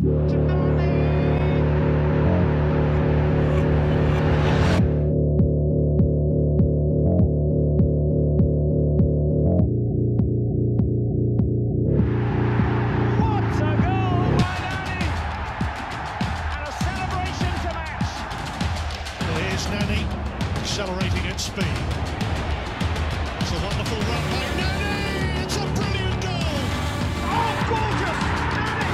Nani accelerating at speed. It's a wonderful run by Nani. It's a brilliant goal. Oh, gorgeous! Nani.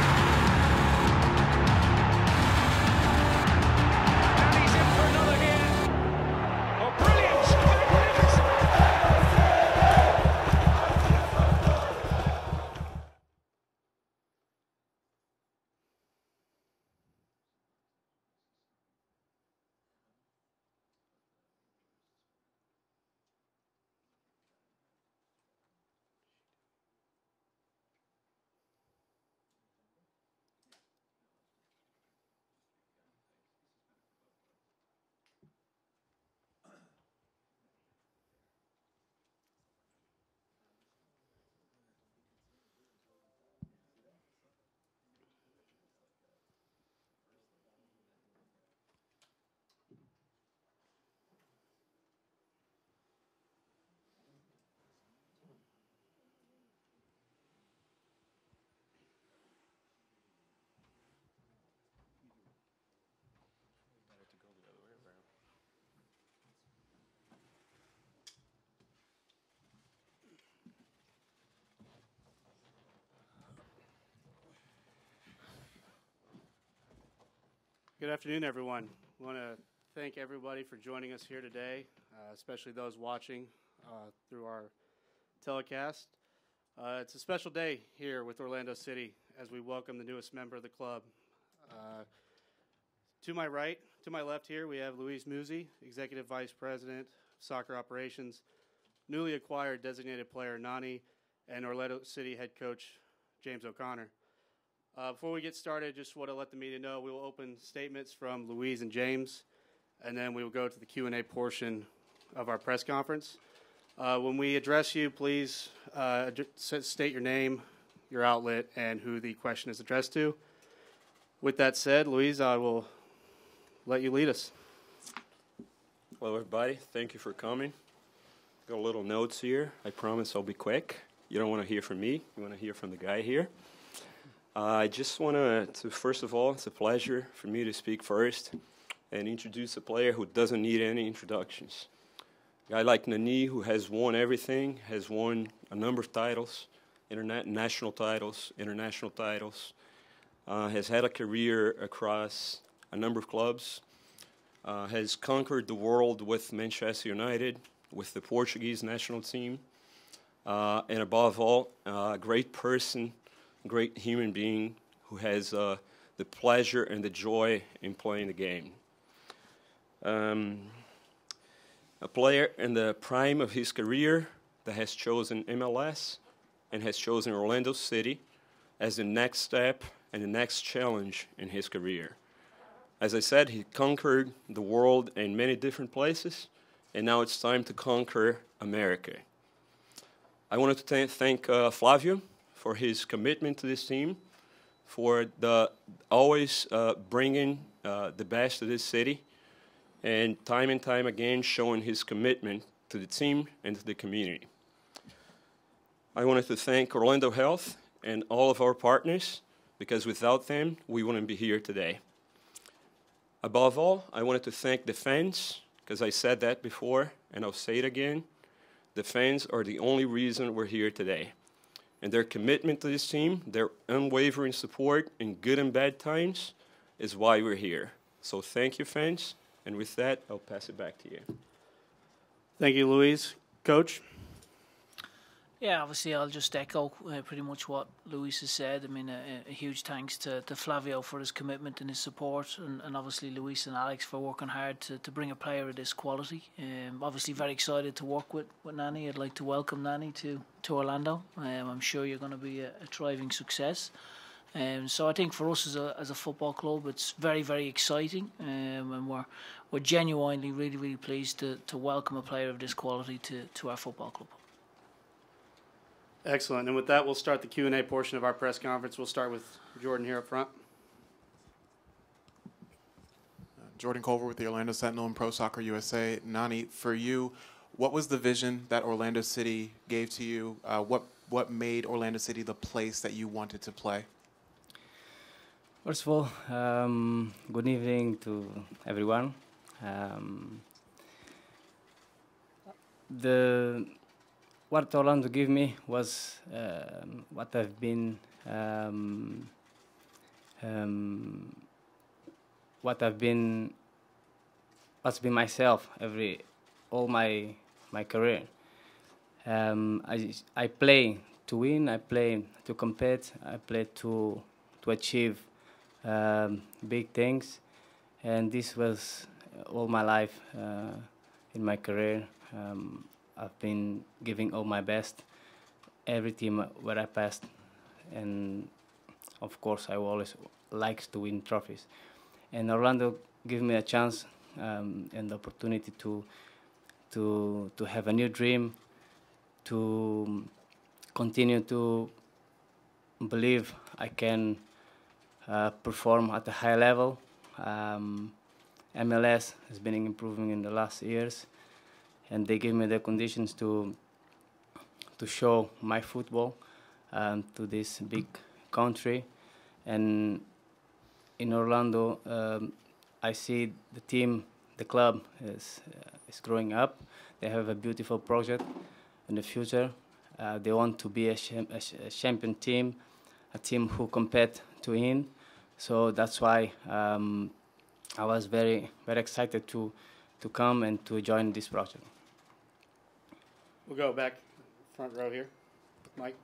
Nani's in for another here. Oh, brilliant! Good afternoon, everyone. I want to thank everybody for joining us here today, especially those watching through our telecast. It's a special day here with Orlando City as we welcome the newest member of the club. To my right, to my left here, we have Luis Musi, Executive Vice President of Soccer Operations, newly acquired designated player Nani, and Orlando City head coach James O'Connor. Before we get started, just want to let the media know we will open statements from Louise and James, and then we will go to the Q&A portion of our press conference. When we address you, please state your name, your outlet, and who the question is addressed to. With that said, Louise, I will let you lead us. Hello, everybody. Thank you for coming. Got a little notes here. I promise I'll be quick. You don't want to hear from me. You want to hear from the guy here. I just want to, first of all, it's a pleasure for me to speak first and introduce a player who doesn't need any introductions. A guy like Nani, who has won everything, has won a number of titles, national titles, international titles, has had a career across a number of clubs, has conquered the world with Manchester United, with the Portuguese national team, and above all, a great person, great human being who has the pleasure and the joy in playing the game. A player in the prime of his career that has chosen MLS and has chosen Orlando City as the next step and the next challenge in his career. As I said, he conquered the world in many different places, and now it's time to conquer America. I wanted to thank Flavio for his commitment to this team, for always bringing the best to this city, and time again showing his commitment to the team and to the community. I wanted to thank Orlando Health and all of our partners, because without them, we wouldn't be here today. Above all, I wanted to thank the fans, because I said that before, and I'll say it again. The fans are the only reason we're here today. And their commitment to this team, their unwavering support in good and bad times, is why we're here. So thank you, fans. And with that, I'll pass it back to you. Thank you, Louise. Coach? Yeah, obviously I'll just echo pretty much what Luis has said. I mean, a huge thanks to Flavio for his commitment and his support, and obviously Luis and Alex for working hard to bring a player of this quality. Obviously very excited to work with Nani. I'd like to welcome Nani to Orlando. I'm sure you're going to be a thriving success. So I think for us as a football club, it's very, very exciting, and we're genuinely really pleased to welcome a player of this quality to our football club. Excellent. And with that, we'll start the Q&A portion of our press conference. We'll start with Jordan here up front. Jordan Culver with the Orlando Sentinel and Pro Soccer USA. Nani, for you, what was the vision that Orlando City gave to you? What made Orlando City the place that you wanted to play? First of all, good evening to everyone. What Orlando gave me was what I've been what's been myself all my career. I play to win, I play to compete, I play to achieve big things, and this was all my life in my career. I've been giving all my best every team where I passed, and of course I always liked to win trophies. And Orlando gave me a chance and the opportunity to have a new dream, to continue to believe I can perform at a high level. MLS has been improving in the last years, and they gave me the conditions to show my football to this big country. And in Orlando, I see the team, the club is growing up. They have a beautiful project in the future. They want to be a champion team, a team who compete to win. So that's why I was very, very excited to come and to join this project. We'll go back front row here. Mike.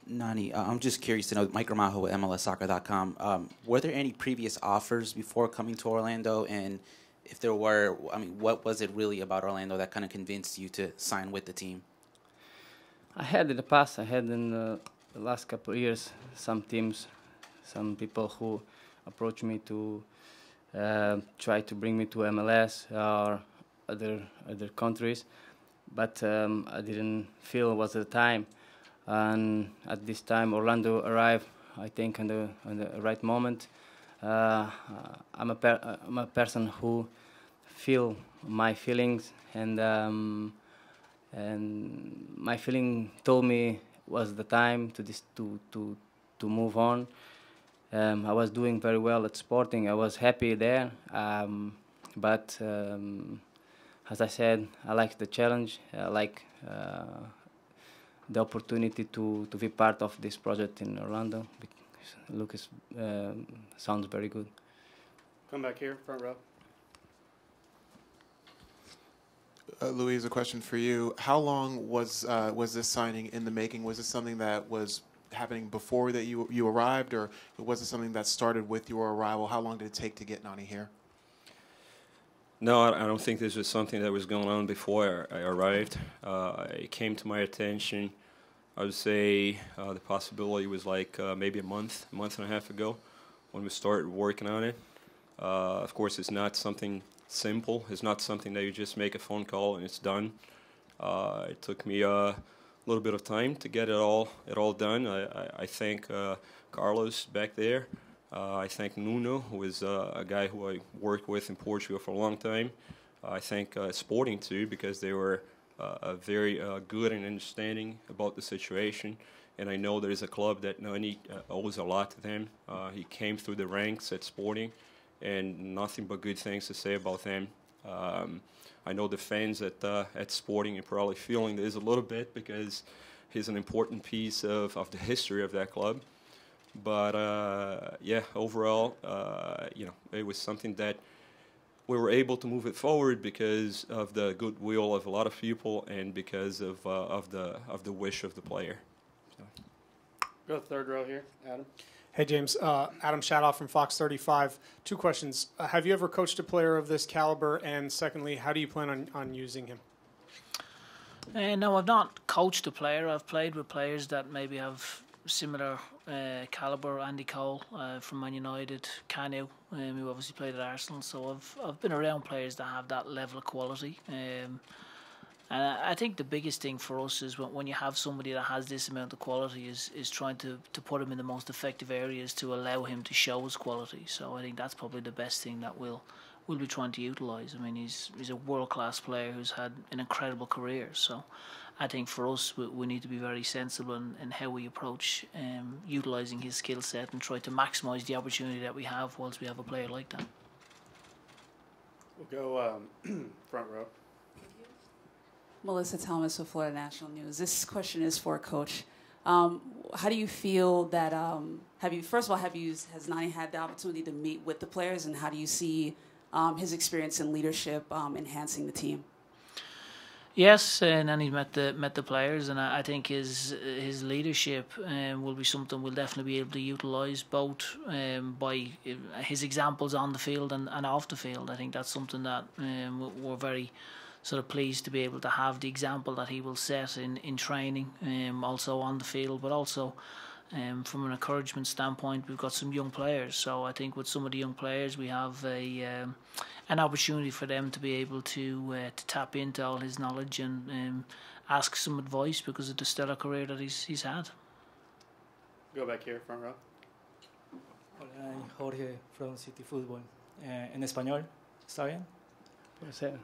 Nani, I'm just curious to know, Mike Gramajo with MLSsoccer.com. Were there any previous offers before coming to Orlando? And if there were, I mean, what was it really about Orlando that kind of convinced you to sign with the team? I had in the past, in the last couple of years, some teams, some people who approached me to try to bring me to MLS or other countries, but I didn't feel it was the time. And at this time, Orlando arrived, I think, on the right moment. I'm a person who feel my feelings, and my feeling told me was the time to move on. I was doing very well at Sporting. I was happy there, but as I said, I like the challenge. I like the opportunity to be part of this project in Orlando. Lucas sounds very good. Come back here, front row. Louise, a question for you. How long was this signing in the making? Was this something that was happening before that you arrived, or was it something that started with your arrival? How long did it take to get Nani here? No, I don't think this was something that was going on before I arrived. It came to my attention, I would say the possibility was like maybe a month and a half ago when we started working on it. Of course, it's not something simple. It's not something that you just make a phone call and it's done. It took me a little bit of time to get it all done. I thank Carlos back there. I thank Nuno, who is a guy who I worked with in Portugal for a long time. I thank Sporting too, because they were very good and understanding about the situation. And I know there is a club that Nani owes a lot to them. He came through the ranks at Sporting, and nothing but good things to say about them. I know the fans at Sporting are probably feeling this a little bit because he's an important piece of the history of that club. But yeah, overall, it was something that we were able to move it forward because of the goodwill of a lot of people and because of the wish of the player. So. Go third row here, Adam. Hey, James. Adam Shadow from Fox 35. Two questions. Have you ever coached a player of this caliber? And secondly, how do you plan on using him? No, I've not coached a player. I've played with players that maybe have similar caliber. Andy Cole from Man United, Kanu, who obviously played at Arsenal. So I've been around players that have that level of quality. And I think the biggest thing for us is when you have somebody that has this amount of quality is trying to put him in the most effective areas to allow him to show his quality. So I think that's probably the best thing that we'll be trying to utilise. I mean, he's a world-class player who's had an incredible career. So I think for us, we need to be very sensible in how we approach utilising his skill set and try to maximise the opportunity that we have whilst we have a player like that. We'll go front row. Melissa Thomas with Florida National News. This question is for Coach. How do you feel that? Has Nani had the opportunity to meet with the players, and how do you see his experience in leadership enhancing the team? Yes, and he's met the players, and I think his leadership will be something we'll definitely be able to utilise both by his examples on the field and off the field. I think that's something that we're very sort of pleased to be able to have the example that he will set in training, also on the field, but also from an encouragement standpoint, we've got some young players. So I think with some of the young players, we have an opportunity for them to be able to tap into all his knowledge and ask some advice because of the stellar career that he's had. Go back here, front row. Hola, Jorge from City Football. En español, ¿está bien? Puede ser.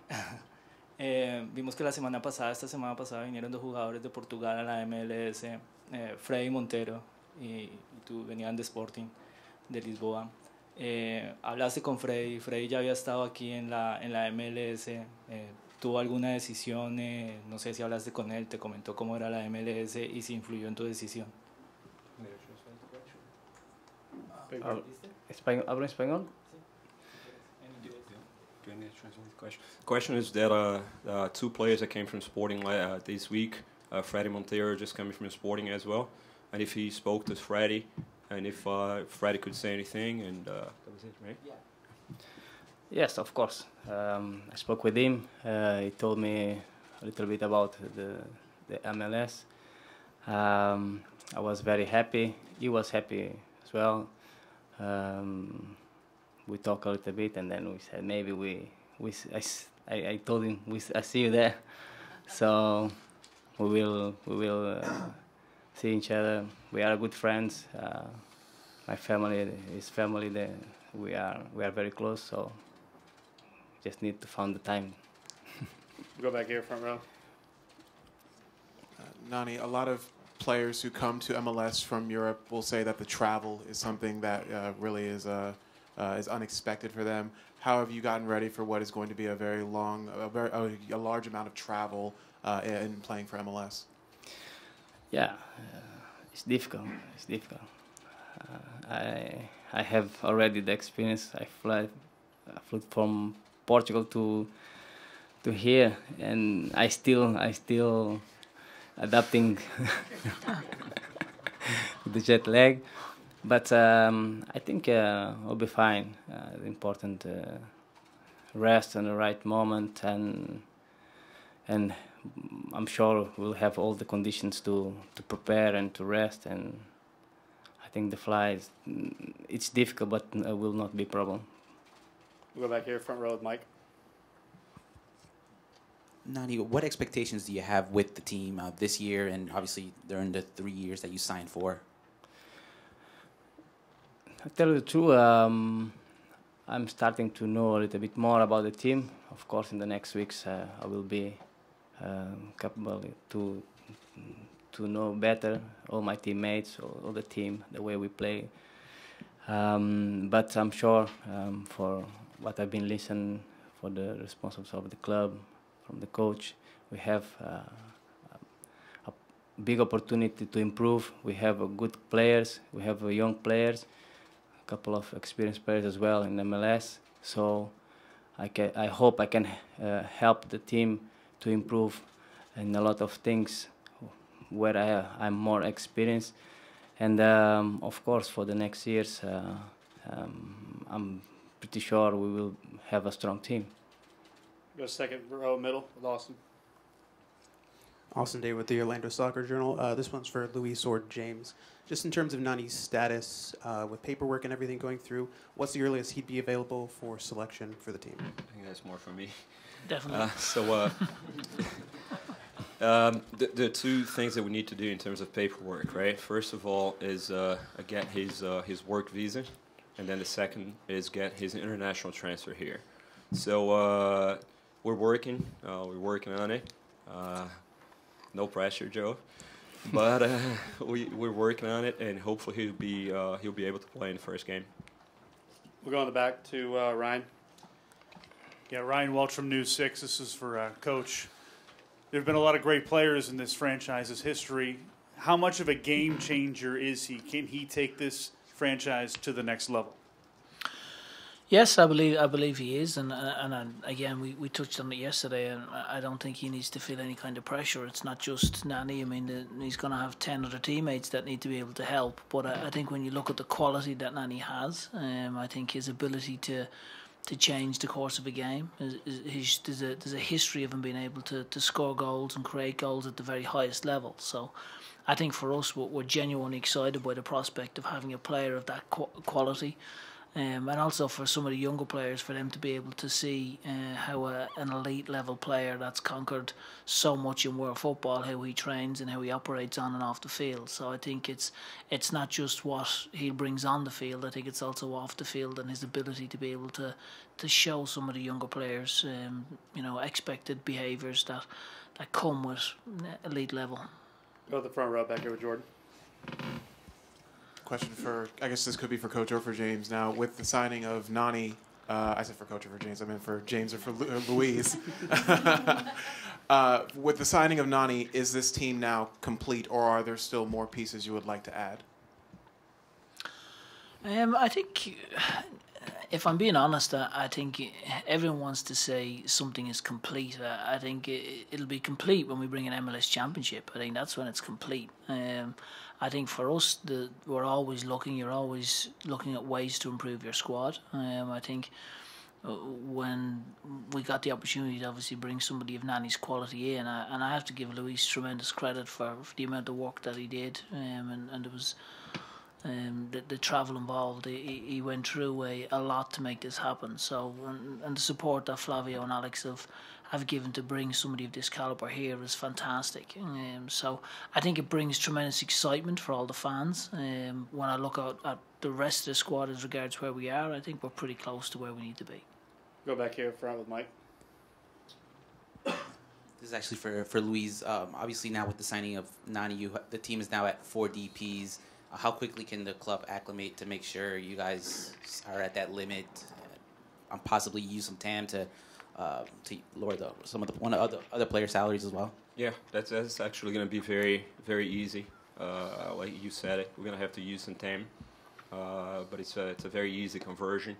Vimos que esta semana pasada vinieron dos jugadores de Portugal a la MLS, Freddy Montero y tú venían de Sporting de Lisboa. Hablaste con Freddy ya había estado aquí en la MLS, ¿tuvo alguna decisión? No sé si hablaste con él, te comentó cómo era la MLS y si influyó en tu decisión. ¿Hablo español? Question is that two players that came from Sporting this week, Freddie Montero just coming from Sporting as well, and if he spoke to Freddie, and if Freddie could say anything, and that was it, right? Yeah. Yes, of course. I spoke with him. He told me a little bit about the MLS. I was very happy. He was happy as well. We talked a little bit, and then we said maybe I told him I see you there, so we will see each other. We are good friends. My family, his family, we are very close. So just need to find the time. Go back here, front row. Nani, a lot of players who come to MLS from Europe will say that the travel is something that really is unexpected for them. How have you gotten ready for what is going to be a large amount of travel in playing for MLS? Yeah, it's difficult. It's difficult. I have already the experience. I flew from Portugal to here, and I still adapting the jet lag. But I think I'll be fine. The important rest in the right moment, and I'm sure we'll have all the conditions to prepare and to rest. And I think the flight it's difficult, but it will not be a problem. We'll go back here, front row with Mike. Nani, what expectations do you have with the team this year, and obviously during the 3 years that you signed for? I tell you the truth, I'm starting to know a little bit more about the team. Of course, in the next weeks, I will be capable to know better all my teammates, all the team, the way we play. But I'm sure for what I've been listening for the responsibilities of the club, from the coach, we have a big opportunity to improve. We have good players, we have young players, a couple of experienced players as well in MLS. So I hope I can help the team to improve in a lot of things where I'm more experienced. And of course, for the next years, I'm pretty sure we will have a strong team. Go second row middle with Austin. Austin Day with the Orlando Soccer Journal. This one's for Luis or James. Just in terms of Nani's status with paperwork and everything going through, what's the earliest he'd be available for selection for the team? I think that's more for me. Definitely. The two things that we need to do in terms of paperwork, right? First of all is get his work visa, and then the second is get his international transfer here. So we're working on it. No pressure, Joe, but we're working on it, and hopefully he'll be able to play in the first game. We'll go in the back to Ryan. Yeah, Ryan Welch from News 6. This is for Coach. There have been a lot of great players in this franchise's history. How much of a game changer is he? Can he take this franchise to the next level? Yes, I believe he is, and again we touched on it yesterday, and I don't think he needs to feel any kind of pressure. It's not just Nani. I mean, he's going to have 10 other teammates that need to be able to help. But I think when you look at the quality that Nani has, I think his ability to change the course of a game, there's a history of him being able to score goals and create goals at the very highest level. So I think for us, we're genuinely excited by the prospect of having a player of that quality. And also for some of the younger players, for them to be able to see how an elite level player that's conquered so much in world football, how he trains and how he operates on and off the field. So I think it's not just what he brings on the field. I think it's also off the field and his ability to be able to show some of the younger players, expected behaviours that come with elite level. Go to the front row back here with Jordan. Question for, I guess this could be for Coach or for James. Now, with the signing of Nani, I said for Coach or for James, I meant for James or for Luis. With the signing of Nani, is this team now complete, or are there still more pieces you would like to add? I think, if I'm being honest, I think everyone wants to say something is complete. I think it'll be complete when we bring an MLS Championship. I think that's when it's complete. I think for us, we're always looking. You're always looking at ways to improve your squad. I think when we got the opportunity to obviously bring somebody of Nani's quality in, and I have to give Luis tremendous credit for the amount of work that he did, and it was the travel involved. He went through a lot to make this happen. So and the support that Flavio and Alex have given to bring somebody of this calibre here is fantastic. So I think it brings tremendous excitement for all the fans. When I look at the rest of the squad as regards where we are, I think we're pretty close to where we need to be. Go back here in front with Mike. This is actually for Luis. Obviously now with the signing of Nani, the team is now at 4 DPs. How quickly can the club acclimate to make sure you guys are at that limit, and possibly use some TAM to lower some of the other player salaries as well? Yeah, that's actually going to be very, very easy. Like you said it, we're going to have to use some time, but it's a very easy conversion.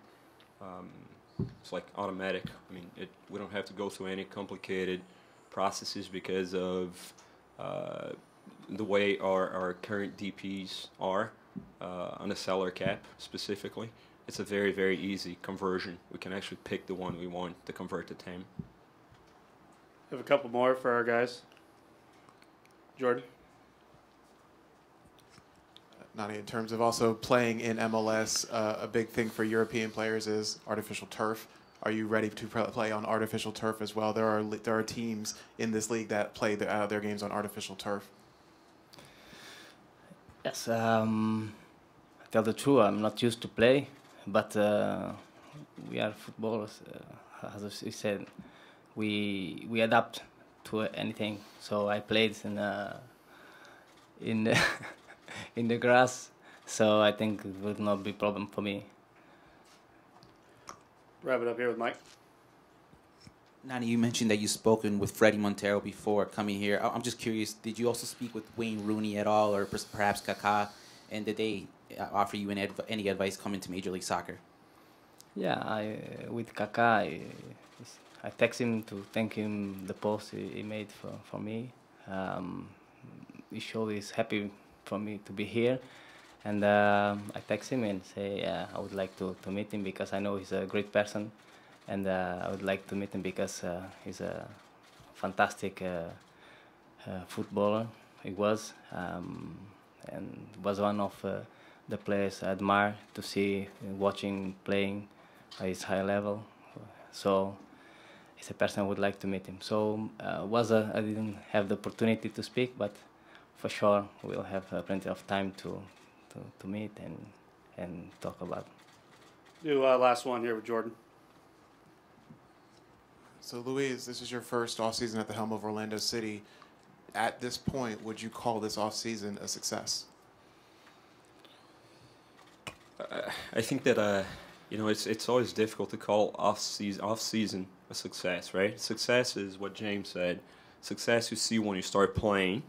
It's like automatic. I mean, we don't have to go through any complicated processes because of the way our current DPs are on the salary cap specifically. It's a very, very easy conversion. We can actually pick the one we want to convert to TAM. We have a couple more for our guys. Jordan? Nani, in terms of also playing in MLS, a big thing for European players is artificial turf. Are you ready to play on artificial turf as well? There are teams in this league that play their games on artificial turf. Yes, I tell the truth, I'm not used to play, but we are footballers. As you said, we adapt to anything. So I played in the grass, so I think it would not be a problem for me. Wrap it up here with Mike. Nani, you mentioned that you've spoken with Freddie Montero before coming here. I'm just curious, did you also speak with Wayne Rooney at all, or perhaps Kaká? And did they offer you any advice coming to Major League Soccer? Yeah, with Kaká, I text him to thank him the post he made for me. He showed he's happy for me to be here. And I text him and say I would like to meet him because I know he's a great person. And I would like to meet him because he's a fantastic footballer. He was, and was one of the players I admire to see, watching playing at his high level. So he's a person I would like to meet him. So I didn't have the opportunity to speak, but for sure we'll have plenty of time to meet and talk about. Do last one here with Jordan. So, Luis, this is your first offseason at the helm of Orlando City. At this point, would you call this offseason a success? I think that it's always difficult to call off season a success, right? Success is what James said. Success you see when you start playing,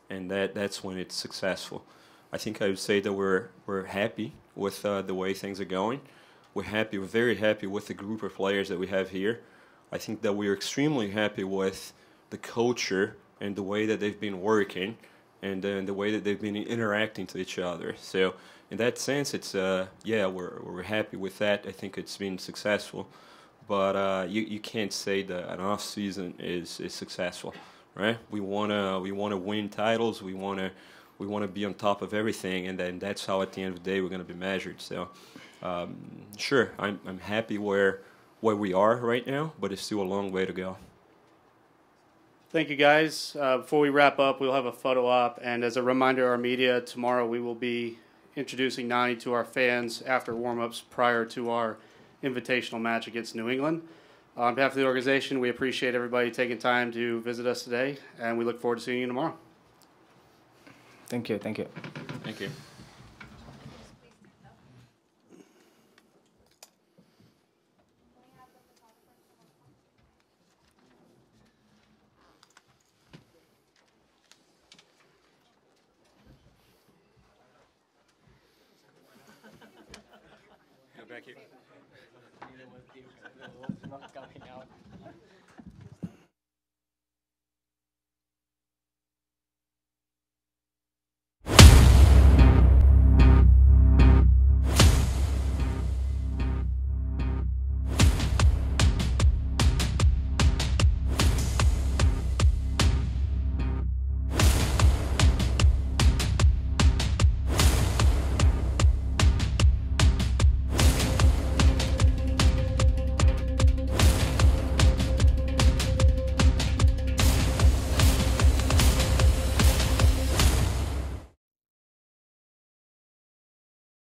and that's when it's successful. I think I would say that we're happy with the way things are going. We're very happy with the group of players that we have here. I think that we're extremely happy with the culture and the way that they've been working, and the way that they've been interacting to each other. So in that sense, it's we're happy with that. I think it's been successful, but you can't say that an off season is successful, right? We wanna win titles. We wanna be on top of everything, and then that's how at the end of the day we're gonna be measured. So sure, I'm happy where we are right now, but it's still a long way to go. Thank you, guys. Before we wrap up, we'll have a photo op, and as a reminder to our media, tomorrow we will be introducing Nani to our fans after warm-ups prior to our invitational match against New England. On behalf of the organization, we appreciate everybody taking time to visit us today, and we look forward to seeing you tomorrow. Thank you. Thank you. Thank you. Back here.